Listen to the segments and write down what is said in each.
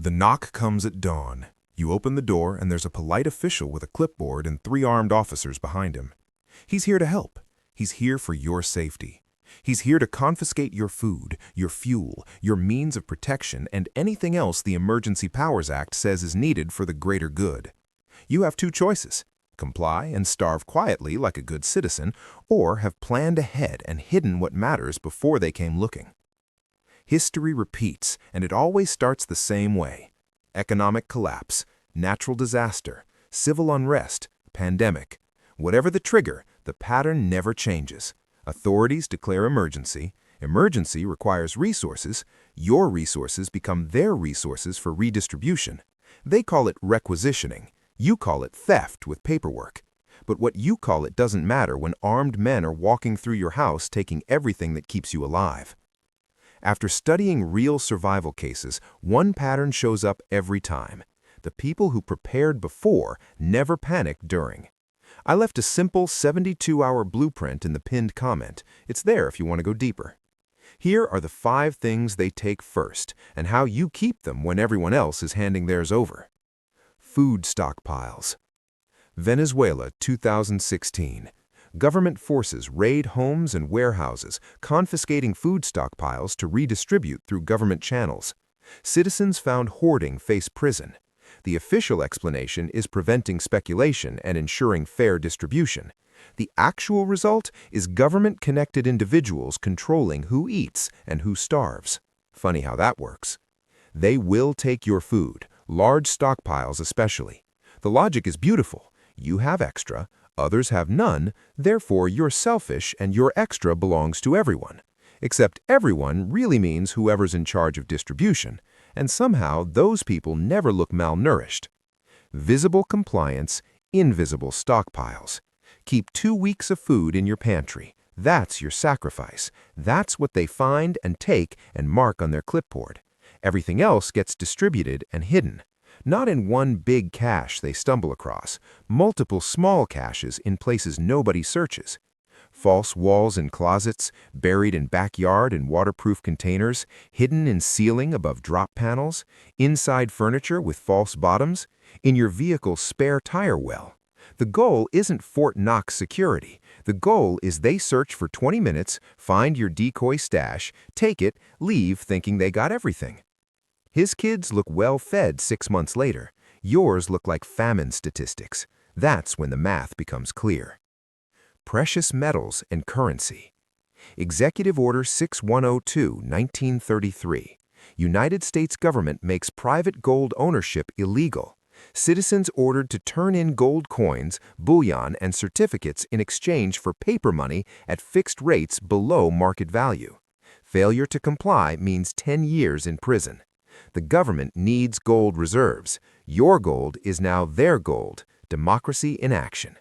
The knock comes at dawn. You open the door and there's a polite official with a clipboard and 3 armed officers behind him. He's here to help. He's here for your safety. He's here to confiscate your food, your fuel, your means of protection, and anything else the Emergency Powers Act says is needed for the greater good. You have 2 choices: comply and starve quietly like a good citizen, or have planned ahead and hidden what matters before they came looking. History repeats, and it always starts the same way. Economic collapse, natural disaster, civil unrest, pandemic. Whatever the trigger, the pattern never changes. Authorities declare emergency. Emergency requires resources. Your resources become their resources for redistribution. They call it requisitioning. You call it theft with paperwork. But what you call it doesn't matter when armed men are walking through your house taking everything that keeps you alive. After studying real survival cases, one pattern shows up every time. The people who prepared before never panicked during. I left a simple 72-hour blueprint in the pinned comment. It's there if you want to go deeper. Here are the 5 things they take first and how you keep them when everyone else is handing theirs over. Food stockpiles. Venezuela, 2016. Government forces raid homes and warehouses, confiscating food stockpiles to redistribute through government channels. Citizens found hoarding face prison. The official explanation is preventing speculation and ensuring fair distribution. The actual result is government-connected individuals controlling who eats and who starves. Funny how that works. They will take your food, large stockpiles especially. The logic is beautiful. You have extra, others have none, therefore you're selfish and your extra belongs to everyone. Except everyone really means whoever's in charge of distribution, and somehow those people never look malnourished. Visible compliance, invisible stockpiles. Keep 2 weeks of food in your pantry. That's your sacrifice. That's what they find and take and mark on their clipboard. Everything else gets distributed and hidden. Not in one big cache they stumble across, multiple small caches in places nobody searches. False walls in closets, buried in backyard and waterproof containers, hidden in ceiling above drop panels, inside furniture with false bottoms, in your vehicle's spare tire well. The goal isn't Fort Knox security. The goal is they search for 20 minutes, find your decoy stash, take it, leave thinking they got everything. His kids look well-fed 6 months later. Yours look like famine statistics. That's when the math becomes clear. Precious metals and currency. Executive Order 6102, 1933. United States government makes private gold ownership illegal. Citizens ordered to turn in gold coins, bullion, and certificates in exchange for paper money at fixed rates below market value. Failure to comply means 10 years in prison. The government needs gold reserves. Your gold is now their gold. Democracy in action.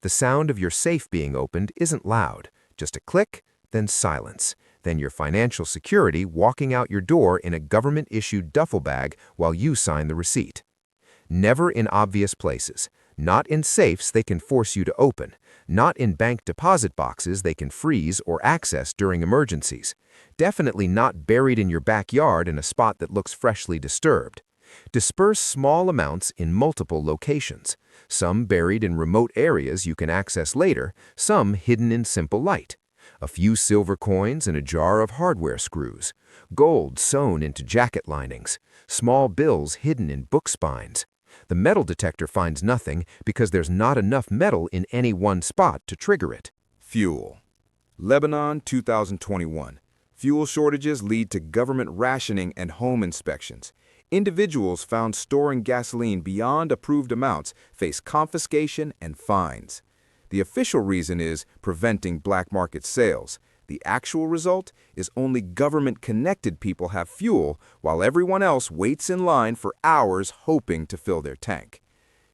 The sound of your safe being opened isn't loud. Just a click, then silence. Then your financial security walking out your door in a government-issued duffel bag while you sign the receipt. Never in obvious places. Not in safes they can force you to open. Not in bank deposit boxes they can freeze or access during emergencies. Definitely not buried in your backyard in a spot that looks freshly disturbed. Disperse small amounts in multiple locations. Some buried in remote areas you can access later, some hidden in simple light. A few silver coins and a jar of hardware screws. Gold sewn into jacket linings. Small bills hidden in book spines. The metal detector finds nothing because there's not enough metal in any one spot to trigger it. Fuel. Lebanon, 2021. Fuel shortages lead to government rationing and home inspections. Individuals found storing gasoline beyond approved amounts face confiscation and fines. The official reason is preventing black market sales. The actual result is only government-connected people have fuel while everyone else waits in line for hours hoping to fill their tank.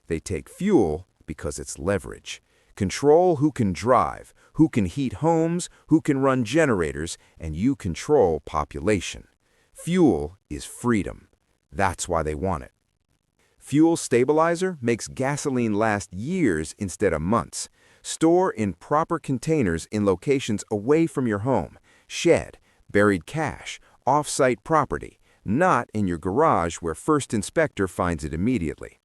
They take fuel because it's leverage. Control who can drive, who can heat homes, who can run generators, and you control population. Fuel is freedom. That's why they want it. Fuel stabilizer makes gasoline last years instead of months. Store in proper containers in locations away from your home, shed, buried cache, off-site property. not in your garage where first inspector finds it immediately.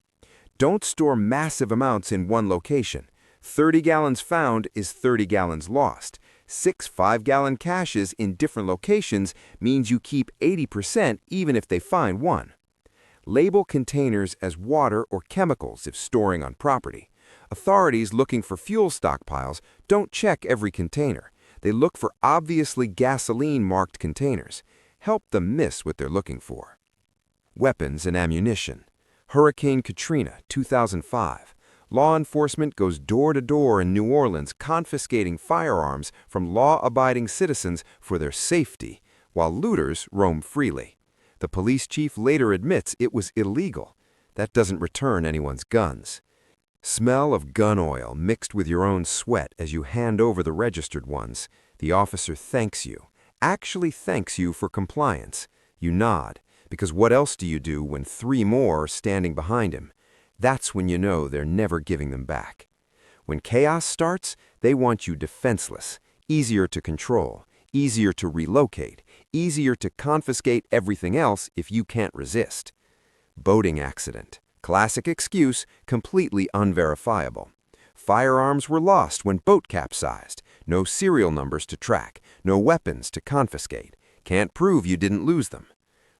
Don't store massive amounts in one location. 30 gallons found is 30 gallons lost. 6 5-gallon caches in different locations means you keep 80% even if they find one. Label containers as water or chemicals if storing on property. Authorities looking for fuel stockpiles don't check every container. They look for obviously gasoline-marked containers. Help them miss what they're looking for. Weapons and ammunition. Hurricane Katrina, 2005. Law enforcement goes door to door in New Orleans confiscating firearms from law-abiding citizens for their safety, while looters roam freely. The police chief later admits it was illegal. That doesn't return anyone's guns. Smell of gun oil mixed with your own sweat as you hand over the registered ones. The officer thanks you, actually thanks you for compliance. You nod, because what else do you do when 3 more are standing behind him? That's when you know they're never giving them back. When chaos starts, they want you defenseless, easier to control, easier to relocate, easier to confiscate everything else if you can't resist. Boating accident. Classic excuse, completely unverifiable. Firearms were lost when boat capsized. No serial numbers to track, no weapons to confiscate. Can't prove you didn't lose them.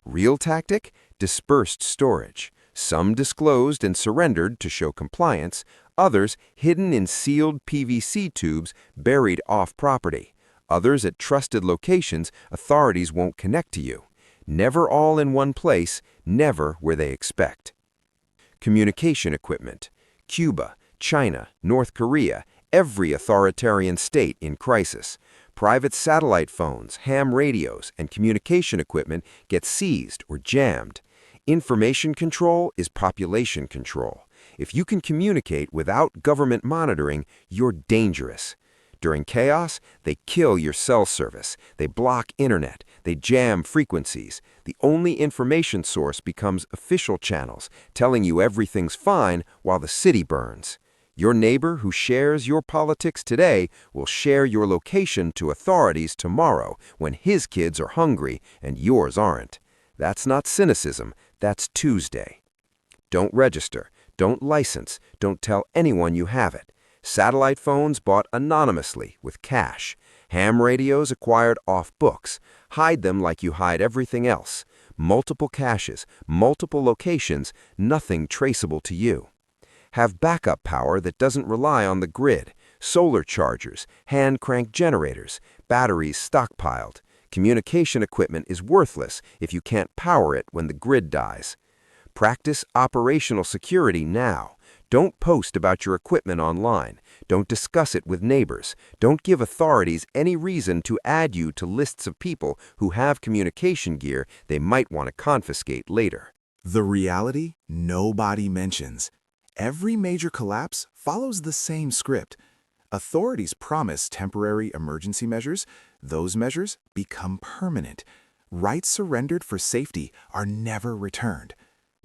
Real tactic? Dispersed storage. Some disclosed and surrendered to show compliance, others hidden in sealed PVC tubes buried off property. Others at trusted locations authorities won't connect to you. Never all in one place, never where they expect. Communication equipment. Cuba, China, North Korea, every authoritarian state in crisis. Private satellite phones, ham radios, and communication equipment get seized or jammed. Information control is population control. If you can communicate without government monitoring, you're dangerous. During chaos, they kill your cell service, they block internet, they jam frequencies. The only information source becomes official channels, telling you everything's fine while the city burns. Your neighbor who shares your politics today will share your location to authorities tomorrow when his kids are hungry and yours aren't. That's not cynicism, that's Tuesday. Don't register, don't license, don't tell anyone you have it. Satellite phones bought anonymously with cash. Ham radios acquired off books. Hide them like you hide everything else. Multiple caches, multiple locations, nothing traceable to you. Have backup power that doesn't rely on the grid. Solar chargers, hand-crank generators, batteries stockpiled. Communication equipment is worthless if you can't power it when the grid dies. Practice operational security now. Don't post about your equipment online. Don't discuss it with neighbors. Don't give authorities any reason to add you to lists of people who have communication gear they might want to confiscate later. The reality nobody mentions. Every major collapse follows the same script. Authorities promise temporary emergency measures. Those measures become permanent. Rights surrendered for safety are never returned.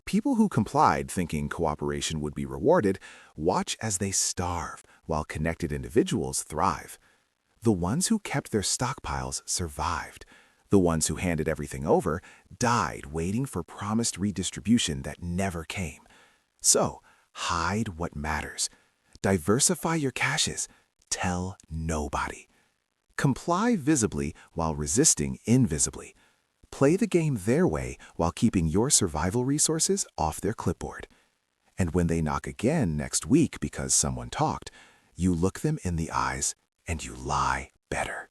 People who complied thinking cooperation would be rewarded watch as they starve while connected individuals thrive. The ones who kept their stockpiles survived. The ones who handed everything over died waiting for promised redistribution that never came. So, hide what matters. Diversify your caches. Tell nobody. Comply visibly while resisting invisibly. Play the game their way while keeping your survival resources off their clipboard. And when they knock again next week because someone talked, you look them in the eyes and you lie better.